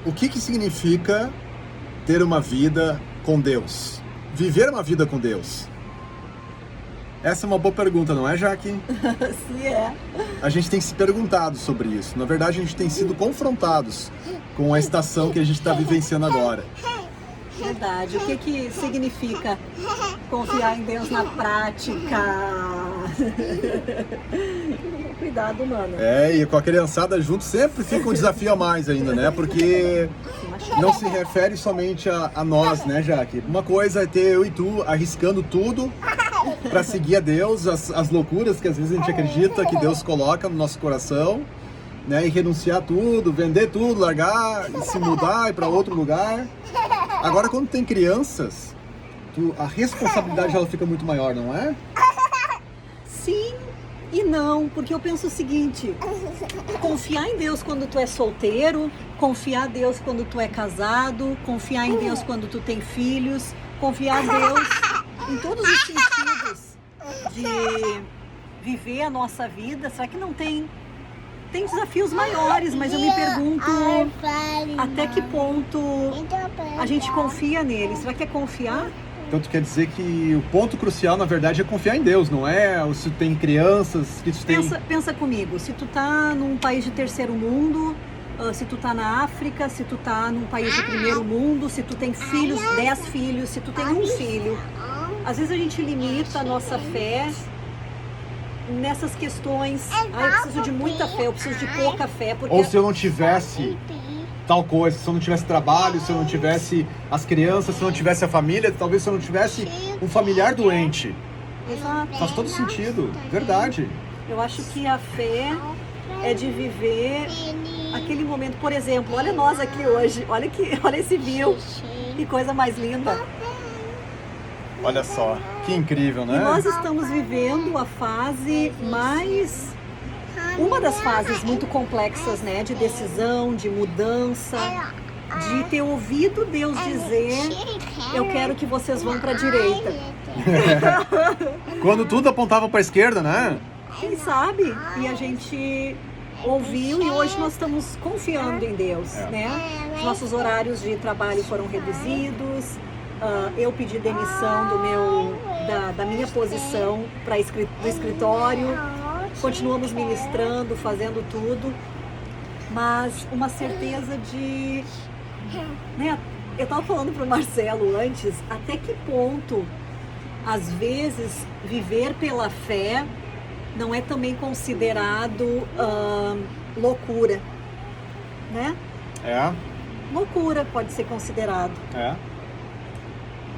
O que significa ter uma vida com Deus? Viver uma vida com Deus? Essa é uma boa pergunta, não é, Jaque? Sim, é. A gente tem se perguntado sobre isso. Na verdade, a gente tem sido confrontados com a estação que a gente está vivenciando agora. Verdade. O que significa confiar em Deus na prática? Cuidado, mano. E com a criançada junto sempre fica um desafio a mais ainda, né? Porque não se refere somente a nós, né, Jaque? Uma coisa é ter eu e tu arriscando tudo para seguir a Deus, as loucuras que às vezes a gente acredita que Deus coloca no nosso coração, né? E renunciar tudo, vender tudo, largar, e se mudar e para outro lugar. Agora, quando tem crianças, a responsabilidade ela fica muito maior, não é? Sim e não, porque eu penso o seguinte: confiar em Deus quando tu é solteiro, confiar em Deus quando tu é casado, confiar em Deus quando tu tem filhos, confiar em Deus em todos os sentidos de viver a nossa vida. Será que não tem desafios maiores? Mas eu me pergunto até que ponto a gente confia nele. Será que é confiar? Então tu quer dizer que o ponto crucial, na verdade, é confiar em Deus, não é? Ou se tu tem crianças, que tu tem... Pensa comigo, se tu tá num país de terceiro mundo, se tu tá na África, se tu tá num país de primeiro mundo, se tu tem filhos, 10 filhos, se tu tem um filho. Às vezes a gente limita a nossa fé nessas questões. Eu preciso de muita fé, eu preciso de pouca fé. Porque... Ou se eu não tivesse tal coisa, se eu não tivesse trabalho, se eu não tivesse as crianças, se eu não tivesse a família, talvez se eu não tivesse um familiar doente. Exato. Faz todo sentido, verdade. Eu acho que a fé é de viver aquele momento. Por exemplo, olha nós aqui hoje, olha esse view, que coisa mais linda. Olha só, que incrível, né? E nós estamos vivendo a fase uma das fases muito complexas, né? De decisão, de mudança, de ter ouvido Deus dizer: eu quero que vocês vão para a direita. Quando tudo apontava para a esquerda, né? Quem sabe? E a gente ouviu e hoje nós estamos confiando em Deus, né? Os nossos horários de trabalho foram reduzidos. Eu pedi demissão da minha posição do escritório. Continuamos ministrando, fazendo tudo, mas uma certeza de... né? Eu estava falando para o Marcelo antes, até que ponto, às vezes, viver pela fé não é também considerado loucura, né? Loucura pode ser considerado.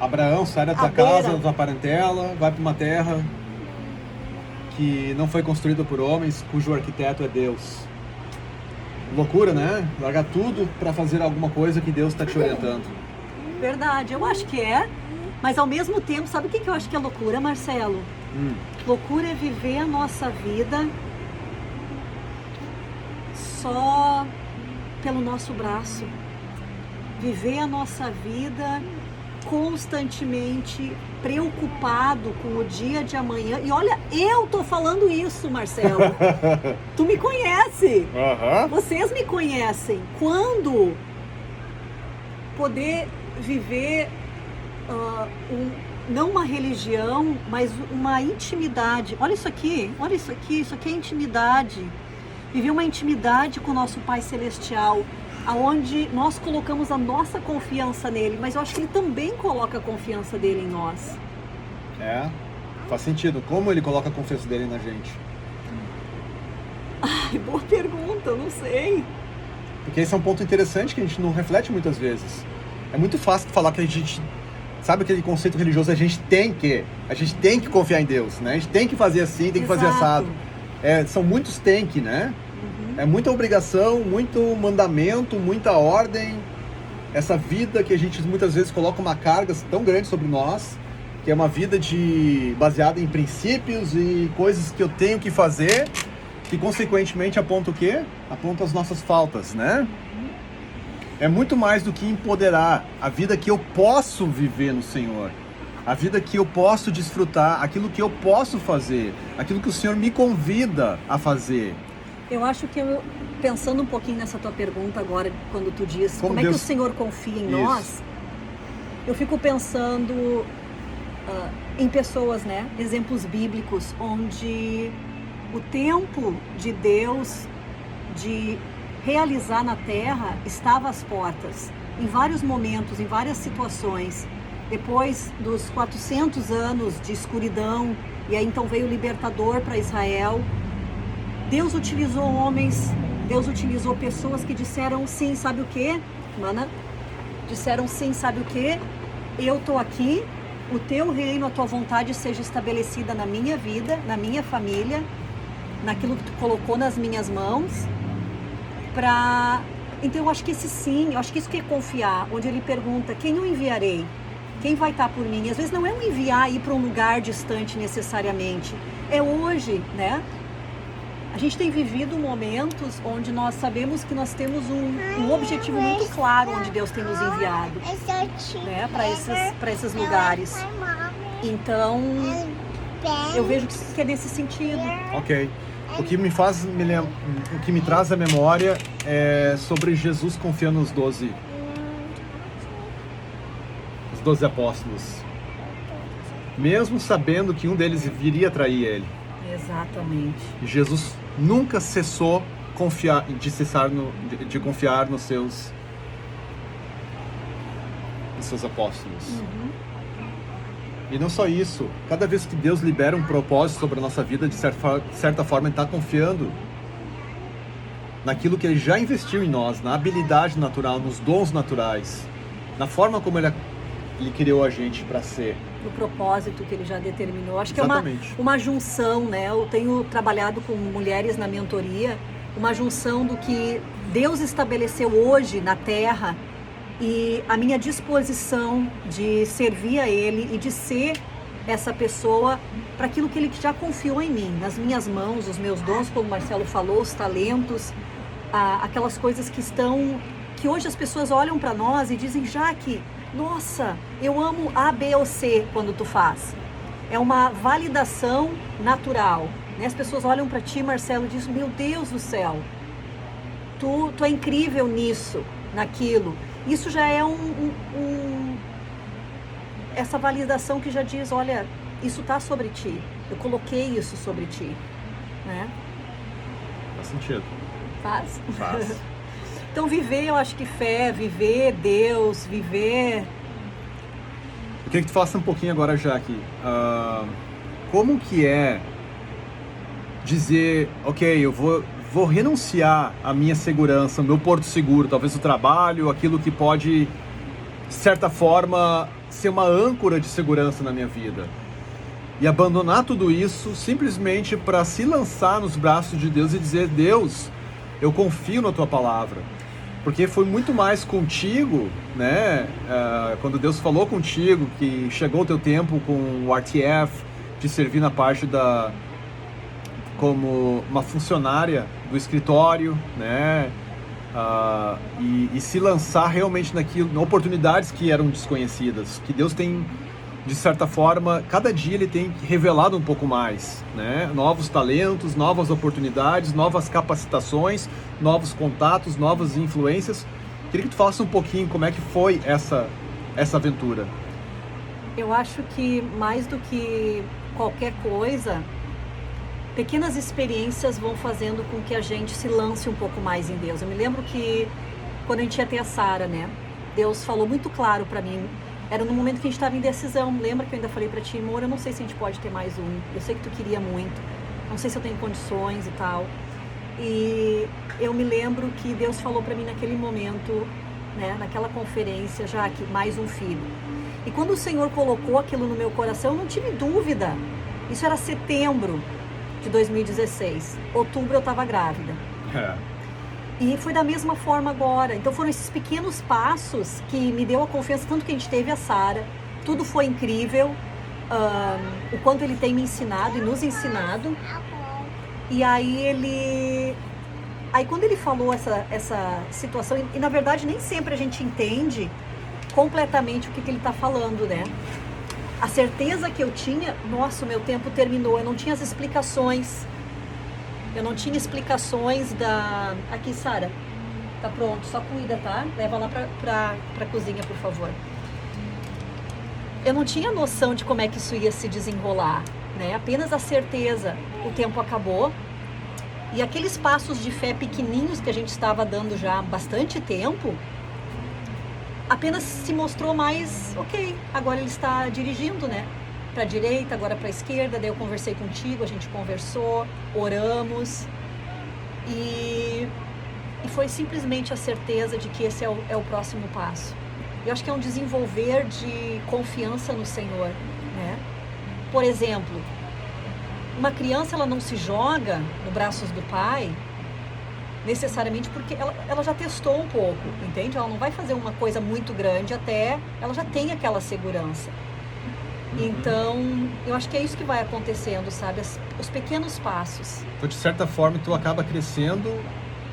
Abraão sai da tua casa, da tua parentela, vai para uma terra que não foi construída por homens, cujo arquiteto é Deus. Loucura, né? Largar tudo para fazer alguma coisa que Deus está te orientando. Verdade, eu acho que é, mas ao mesmo tempo, sabe o que eu acho que é loucura, Marcelo? Loucura é viver a nossa vida só pelo nosso braço. Viver a nossa vida constantemente preocupado com o dia de amanhã. E olha, eu tô falando isso, Marcelo. Tu me conhece. Vocês me conhecem. Quando poder viver não uma religião, mas uma intimidade. Olha isso aqui, isso aqui é intimidade. Viver uma intimidade com o nosso Pai Celestial, aonde nós colocamos a nossa confiança nele, mas eu acho que ele também coloca a confiança dele em nós. Faz sentido. Como ele coloca a confiança dele na gente? Ai, boa pergunta, eu não sei. Porque esse é um ponto interessante que a gente não reflete muitas vezes. É muito fácil falar que a gente... Sabe aquele conceito religioso? A gente tem que confiar em Deus, né? A gente tem que fazer assim, tem que fazer assado. São muitos tem que, né? É muita obrigação, muito mandamento, muita ordem. Essa vida que a gente muitas vezes coloca uma carga tão grande sobre nós, que é uma vida baseada em princípios e coisas que eu tenho que fazer, que consequentemente aponta o quê? Aponta as nossas faltas, né? É muito mais do que empoderar a vida que eu posso viver no Senhor. A vida que eu posso desfrutar, aquilo que eu posso fazer, aquilo que o Senhor me convida a fazer. Eu acho que, pensando um pouquinho nessa tua pergunta agora, quando tu diz como é Deus... que o Senhor confia em nós, eu fico pensando em pessoas, né? Exemplos bíblicos, onde o tempo de Deus de realizar na terra estava às portas, em vários momentos, em várias situações. Depois dos 400 anos de escuridão, e aí então veio o libertador para Israel, Deus utilizou homens, Deus utilizou pessoas que disseram sim, sabe o quê, mana? Disseram sim, sabe o quê? Eu estou aqui, o teu reino, a tua vontade seja estabelecida na minha vida, na minha família, naquilo que tu colocou nas minhas mãos, Então eu acho que esse sim, eu acho que isso que é confiar, onde ele pergunta, quem eu enviarei? Quem vai estar por mim? E às vezes não é um enviar ir para um lugar distante necessariamente, é hoje, né? A gente tem vivido momentos onde nós sabemos que nós temos um objetivo muito claro onde Deus tem nos enviado, né? Para esses lugares. Então, eu vejo que é nesse sentido. Ok. O que me traz à memória é sobre Jesus confiando nos 12 apóstolos, mesmo sabendo que um deles viria trair ele. Exatamente. Jesus nunca cessou de confiar nos seus apóstolos. E não só isso, cada vez que Deus libera um propósito sobre a nossa vida, de certa forma Ele está confiando naquilo que Ele já investiu em nós, na habilidade natural, nos dons naturais, na forma como Ele criou a gente para ser. No propósito que Ele já determinou. Acho que Exatamente. É uma junção, né? Eu tenho trabalhado com mulheres na mentoria, uma junção do que Deus estabeleceu hoje na Terra e a minha disposição de servir a Ele e de ser essa pessoa para aquilo que Ele já confiou em mim, nas minhas mãos, os meus dons, como o Marcelo falou, os talentos, aquelas coisas que hoje as pessoas olham para nós e dizem, Jaque, nossa, eu amo A, B ou C quando tu faz. É uma validação natural, né? As pessoas olham para ti, Marcelo, e dizem, meu Deus do céu, tu é incrível nisso, naquilo. Isso já é essa validação que já diz, olha, isso está sobre ti, eu coloquei isso sobre ti, né? Faz sentido. Faz? Faz. Então viver, eu acho que fé, viver Deus, viver... Eu queria que tu falasse um pouquinho agora, Jaque, como que é dizer, ok, eu vou renunciar à minha segurança, ao meu porto seguro, talvez o trabalho, aquilo que pode, de certa forma, ser uma âncora de segurança na minha vida. E abandonar tudo isso simplesmente para se lançar nos braços de Deus e dizer, Deus, eu confio na tua palavra. Porque foi muito mais contigo, né? Quando Deus falou contigo que chegou o teu tempo com o RTF, de servir na parte como uma funcionária do escritório, né? E se lançar realmente naquilo, em oportunidades que eram desconhecidas, que Deus tem, de certa forma, cada dia Ele tem revelado um pouco mais, né? Novos talentos, novas oportunidades, novas capacitações, novos contatos, novas influências. Queria que tu falasse um pouquinho como é que foi essa aventura. Eu acho que mais do que qualquer coisa, pequenas experiências vão fazendo com que a gente se lance um pouco mais em Deus. Eu me lembro que quando a gente ia ter a Sara, né? Deus falou muito claro para mim. Era no momento que a gente estava em decisão. Lembra que eu ainda falei para ti, amor, eu não sei se a gente pode ter mais um. Eu sei que tu queria muito. Não sei se eu tenho condições e tal. E eu me lembro que Deus falou para mim naquele momento, né, naquela conferência, já que mais um filho. E quando o Senhor colocou aquilo no meu coração, eu não tive dúvida. Isso era setembro de 2016. Outubro eu estava grávida. E foi da mesma forma agora. Então foram esses pequenos passos que me deu a confiança, tanto que a gente teve a Sara. Tudo foi incrível. O quanto Ele tem me ensinado e nos ensinado. E aí quando Ele falou essa situação, e na verdade nem sempre a gente entende completamente o que Ele está falando, né? A certeza que eu tinha, nossa, o meu tempo terminou, eu não tinha as explicações. Eu não tinha explicações da... Aqui, Sara, tá pronto, só cuida, tá? Leva lá pra cozinha, por favor. Eu não tinha noção de como é que isso ia se desenrolar, né? Apenas a certeza, o tempo acabou. E aqueles passos de fé pequenininhos que a gente estava dando já há bastante tempo, apenas se mostrou mais, ok, agora ele está dirigindo, né? Para a direita, agora para a esquerda. Daí eu conversei contigo, a gente conversou, oramos e foi simplesmente a certeza de que esse é o próximo passo. Eu acho que é um desenvolver de confiança no Senhor, né? Por exemplo, uma criança, ela não se joga nos braços do pai necessariamente porque ela já testou um pouco, entende? Ela não vai fazer uma coisa muito grande até ela já tem aquela segurança. Então, eu acho que é isso que vai acontecendo, sabe? Os pequenos passos. Então, de certa forma, tu acaba crescendo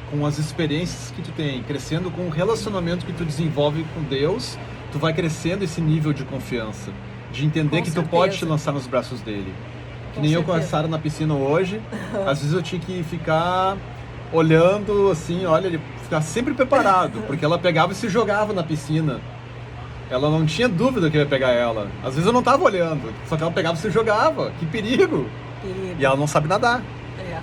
com as experiências que tu tem, crescendo com o relacionamento que tu desenvolve com Deus, tu vai crescendo esse nível de confiança, de entender que tu pode te lançar nos braços dele. Que nem eu com a Sara na piscina hoje, às vezes eu tinha que ficar olhando assim, olha, ficar sempre preparado, porque ela pegava e se jogava na piscina. Ela não tinha dúvida que eu ia pegar ela. Às vezes eu não estava olhando, só que ela pegava e se jogava. Que perigo! E ela não sabe nadar. É.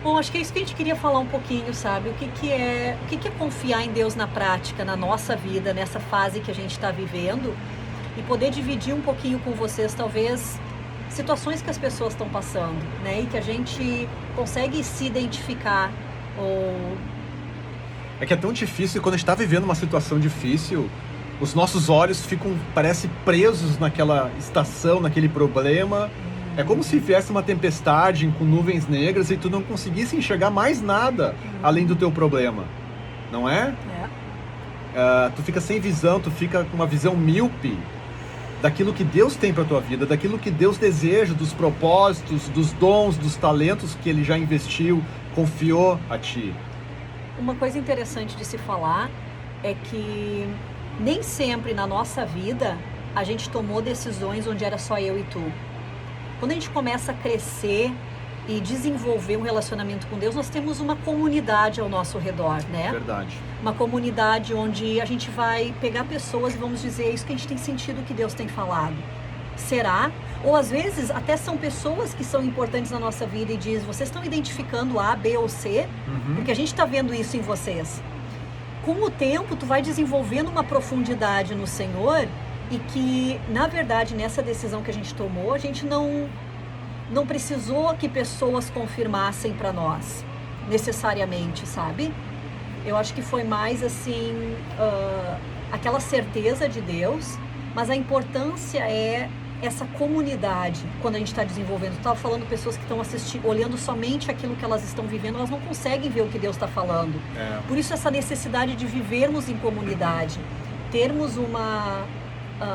Bom, acho que é isso que a gente queria falar um pouquinho, sabe? O que é confiar em Deus na prática, na nossa vida, nessa fase que a gente está vivendo, e poder dividir um pouquinho com vocês, talvez, situações que as pessoas estão passando, né? E que a gente consegue se identificar ou... É que é tão difícil, quando a gente está vivendo uma situação difícil, os nossos olhos ficam, parece, presos naquela estação, naquele problema. É como se viesse uma tempestade com nuvens negras e tu não conseguisse enxergar mais nada além do teu problema, não é? Tu fica sem visão, tu fica com uma visão míope daquilo que Deus tem para tua vida, daquilo que Deus deseja, dos propósitos, dos dons, dos talentos que Ele já investiu, confiou a ti. Uma coisa interessante de se falar é que nem sempre na nossa vida a gente tomou decisões onde era só eu e tu. Quando a gente começa a crescer e desenvolver um relacionamento com Deus, nós temos uma comunidade ao nosso redor, né? Verdade. Uma comunidade onde a gente vai pegar pessoas e vamos dizer, é isso que a gente tem sentido que Deus tem falado. Será? Ou às vezes até são pessoas que são importantes na nossa vida e diz, vocês estão identificando A, B ou C, porque a gente está vendo isso em vocês. Com o tempo, tu vai desenvolvendo uma profundidade no Senhor e que, na verdade, nessa decisão que a gente tomou, a gente não precisou que pessoas confirmassem para nós, necessariamente, sabe? Eu acho que foi mais assim, aquela certeza de Deus, mas a importância é essa comunidade, quando a gente está desenvolvendo. Eu estava falando pessoas que estão assistindo, olhando somente aquilo que elas estão vivendo, elas não conseguem ver o que Deus está falando. Por isso essa necessidade de vivermos em comunidade, termos uma...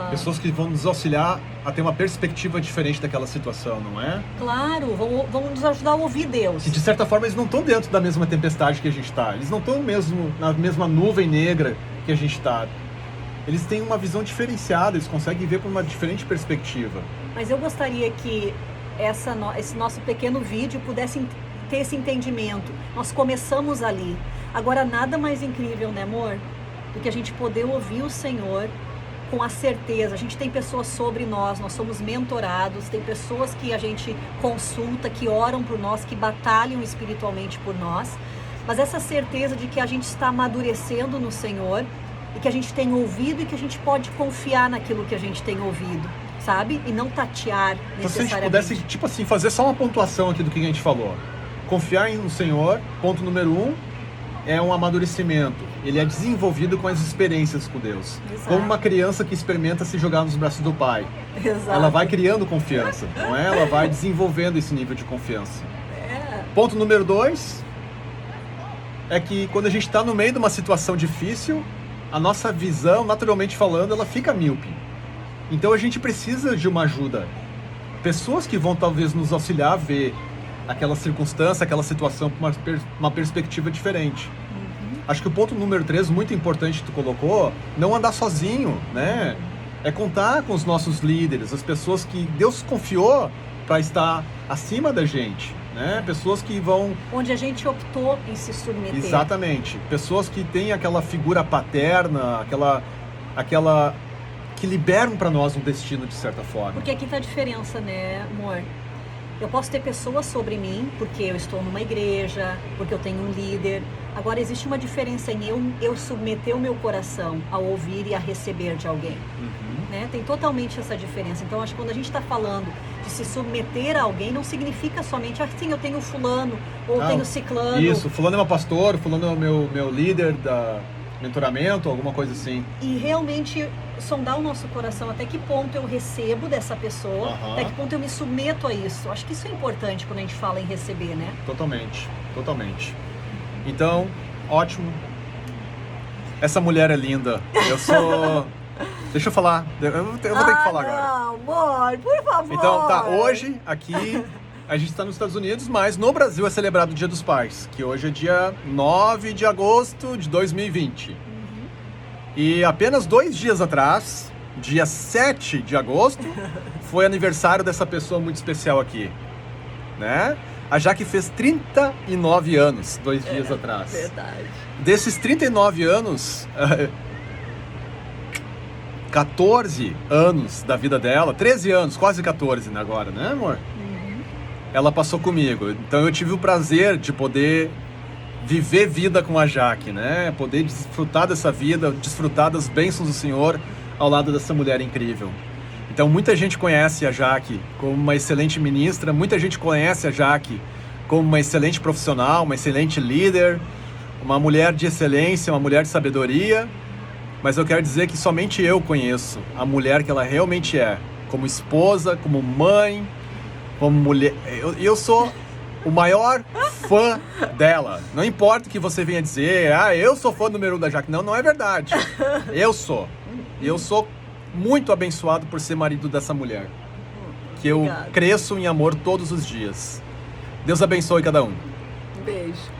Pessoas que vão nos auxiliar a ter uma perspectiva diferente daquela situação, não é? Claro, vão nos ajudar a ouvir Deus. E de certa forma eles não estão dentro da mesma tempestade que a gente está, eles não estão mesmo na mesma nuvem negra que a gente está. Eles têm uma visão diferenciada, eles conseguem ver com uma diferente perspectiva. Mas eu gostaria que esse nosso pequeno vídeo pudesse ter esse entendimento. Nós começamos ali. Agora, nada mais incrível, né, amor? Do que a gente poder ouvir o Senhor com a certeza. A gente tem pessoas sobre nós somos mentorados, tem pessoas que a gente consulta, que oram por nós, que batalham espiritualmente por nós. Mas essa certeza de que a gente está amadurecendo no Senhor, e que a gente tem ouvido e que a gente pode confiar naquilo que a gente tem ouvido, sabe? E não tatear necessariamente. Então, se a gente pudesse, tipo assim, fazer só uma pontuação aqui do que a gente falou. Confiar no Senhor, ponto número 1, é um amadurecimento. Ele é desenvolvido com as experiências com Deus. Exato. Como uma criança que experimenta se jogar nos braços do pai. Exato. Ela vai criando confiança, não é? Ela vai desenvolvendo esse nível de confiança. Ponto número 2, é que quando a gente está no meio de uma situação difícil, a nossa visão, naturalmente falando, ela fica míope. Então a gente precisa de uma ajuda. Pessoas que vão talvez nos auxiliar a ver aquela circunstância, aquela situação com uma perspectiva diferente. Acho que o ponto número 3, muito importante que tu colocou, não andar sozinho, né? É contar com os nossos líderes, as pessoas que Deus confiou para estar acima da gente. né? Pessoas que vão... Onde a gente optou em se submeter. Exatamente. Pessoas que têm aquela figura paterna, aquela que liberam para nós um destino, de certa forma. Porque aqui tá a diferença, né, amor? Eu posso ter pessoas sobre mim, porque eu estou numa igreja, porque eu tenho um líder. Agora, existe uma diferença em eu submeter o meu coração a ouvir e a receber de alguém. Né? Tem totalmente essa diferença. Então, acho que quando a gente está falando de se submeter a alguém, não significa somente, assim, eu tenho fulano, ou tenho ciclano. Isso, fulano é meu pastor, fulano é o meu líder da mentoramento, alguma coisa assim. E realmente sondar o nosso coração, até que ponto eu recebo dessa pessoa, até que ponto eu me submeto a isso. Acho que isso é importante quando a gente fala em receber, né? Totalmente, totalmente. Então, ótimo. Essa mulher é linda. Eu sou... Deixa eu falar. Eu vou ter que falar agora. Não, amor, por favor. Então, tá, hoje, aqui, a gente está nos Estados Unidos, mas no Brasil é celebrado o Dia dos Pais, que hoje é dia 9 de agosto de 2020. E apenas 2 dias atrás, dia 7 de agosto, foi aniversário dessa pessoa muito especial aqui, né? A Jaque fez 39 anos, 2 dias atrás. Verdade. Desses 39 anos, 14 anos da vida dela, 13 anos, quase 14 agora, né, amor? Ela passou comigo. Então eu tive o prazer de poder viver vida com a Jaque, né? Poder desfrutar dessa vida, desfrutar das bênçãos do Senhor ao lado dessa mulher incrível. Então muita gente conhece a Jaque como uma excelente ministra, muita gente conhece a Jaque como uma excelente profissional, uma excelente líder, uma mulher de excelência, uma mulher de sabedoria, mas eu quero dizer que somente eu conheço a mulher que ela realmente é, como esposa, como mãe, como mulher. Eu sou o maior fã dela. Não importa o que você venha dizer, eu sou fã número 1 da Jaque. Não, não é verdade. Eu sou. E eu sou muito abençoado por ser marido dessa mulher. Que eu cresço em amor todos os dias. Deus abençoe cada um. Beijo.